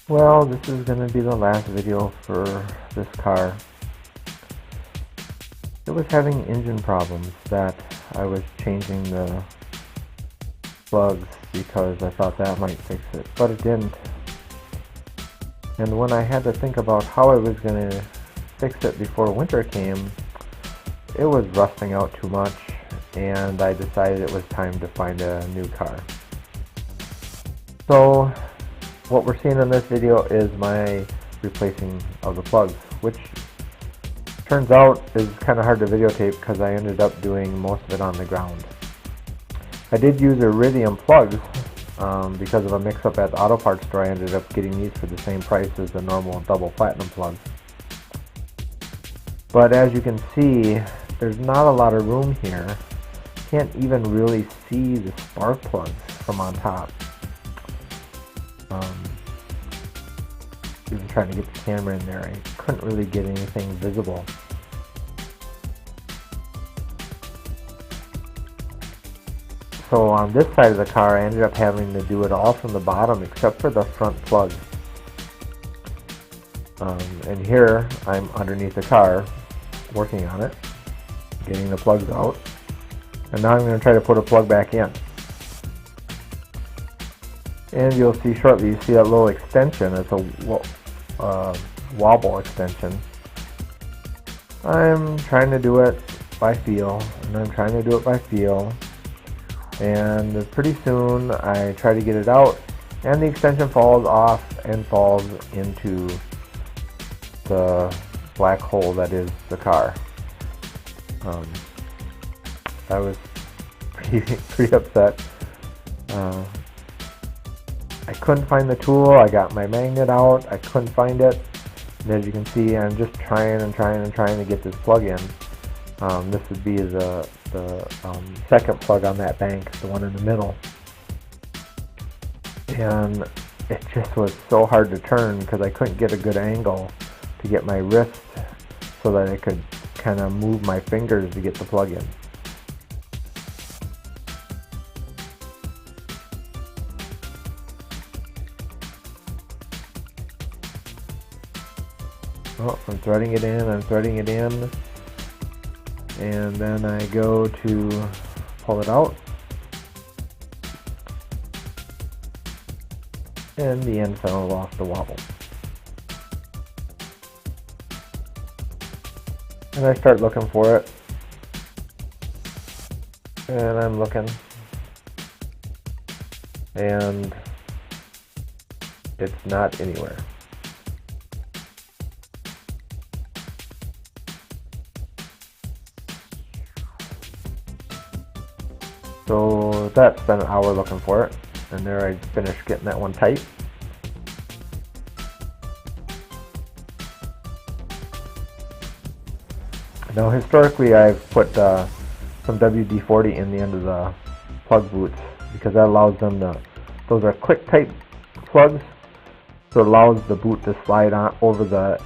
Well, this is going to be the last video for this car. It was having engine problems that I was changing the plugs because I thought that might fix it, but it didn't. And when I had to think about how I was going to fix it before winter came, it was rusting out too much, and I decided it was time to find a new car. So what we're seeing in this video is my replacing of the plugs, which turns out is kind of hard to videotape because I ended up doing most of it on the ground. I did use iridium plugs because of a mix-up at the auto parts store. I ended up getting these for the same price as the normal double platinum plugs. But as you can see, there's not a lot of room here. Can't even really see the spark plugs from on top. Even trying to get the camera in there, I couldn't really get anything visible. So on this side of the car, I ended up having to do it all from the bottom except for the front plug. And here I'm underneath the car working on it, getting the plugs out, and now I'm going to try to put a plug back in. And you'll see shortly, you see that little extension. It's a wobble extension. I'm trying to do it by feel, and I'm trying to do it by feel. And pretty soon I try to get it out, and the extension falls off and falls into the black hole that is the car. I was pretty upset. I couldn't find the tool. I got my magnet out. I couldn't find it. And as you can see, I'm just trying to get this plug in. This would be the second plug on that bank, the one in the middle. And it just was so hard to turn because I couldn't get a good angle to get my wrist so that I could kind of move my fingers to get the plug in. Oh, I'm threading it in, and then I go to pull it out, and the end fell off the wobble. And I start looking for it, and I'm looking, and it's not anywhere. So that spent an hour looking for it, and there I finished getting that one tight. Now historically I've put some WD-40 in the end of the plug boots because that allows them to, those are quick type plugs, so it allows the boot to slide on over the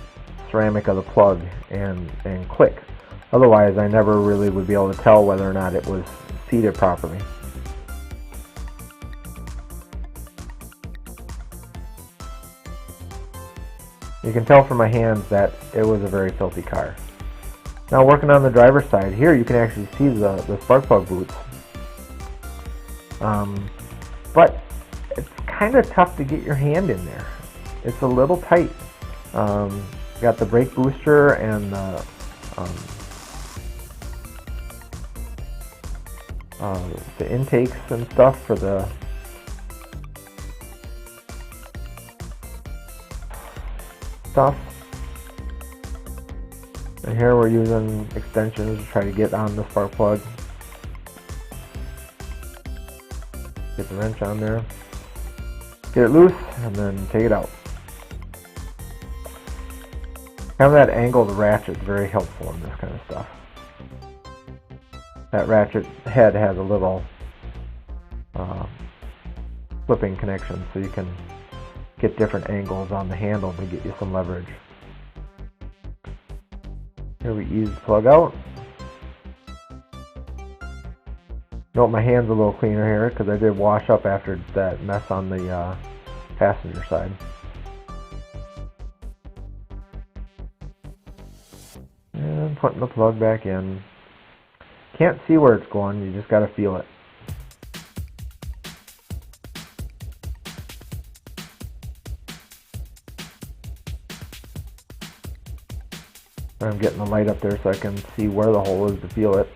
ceramic of the plug and click. Otherwise I never really would be able to tell whether or not it was seated properly. You can tell from my hands that it was a very filthy car. Now working on the driver's side, here you can actually see the spark plug boots. But it's kind of tough to get your hand in there. It's a little tight. Got the brake booster and the intakes and stuff for the stuff. And here we're using extensions to try to get on the spark plug. Get the wrench on there. Get it loose and then take it out. Having that angled ratchet is very helpful in this kind of stuff. That ratchet head has a little flipping connection, so you can get different angles on the handle to get you some leverage. Here we ease the plug out. Note my hand's a little cleaner here because I did wash up after that mess on the passenger side. putting the plug back in. Can't see where it's going, you just gotta feel it. I'm getting the light up there so I can see where the hole is to feel it.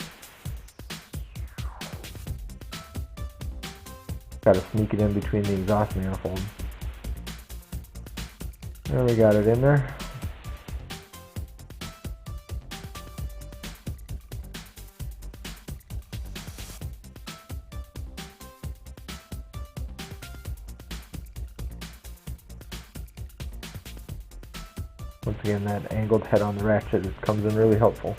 Gotta sneak it in between the exhaust manifolds. There, we got it in there. Once again, that angled head on the ratchet comes in really helpful.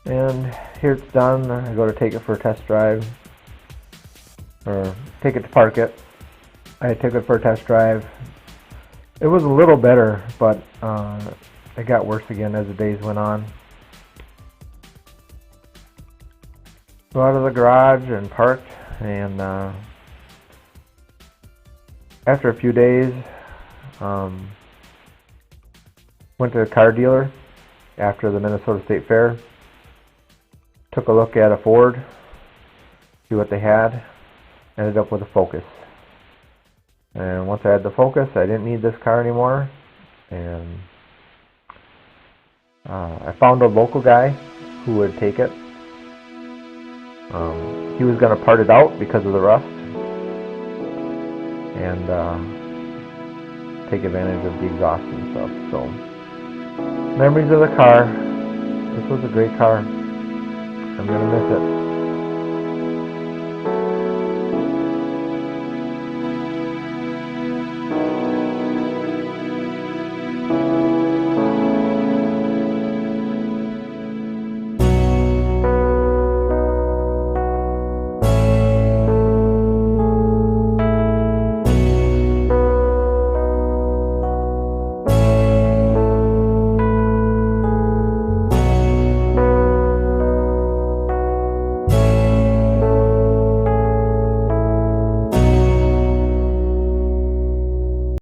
And here it's done. I go to take it for a test drive, or take it to park it. I took it for a test drive. It was a little better, but it got worse again as the days went on. So out of the garage and parked, and after a few days, went to a car dealer after the Minnesota State Fair. Took a look at a Ford, see what they had, ended up with a Focus. And once I had the Focus, I didn't need this car anymore, and I found a local guy who would take it. He was going to part it out because of the rust and take advantage of the exhaust and stuff. So, memories of the car. This was a great car. I'm going to miss it.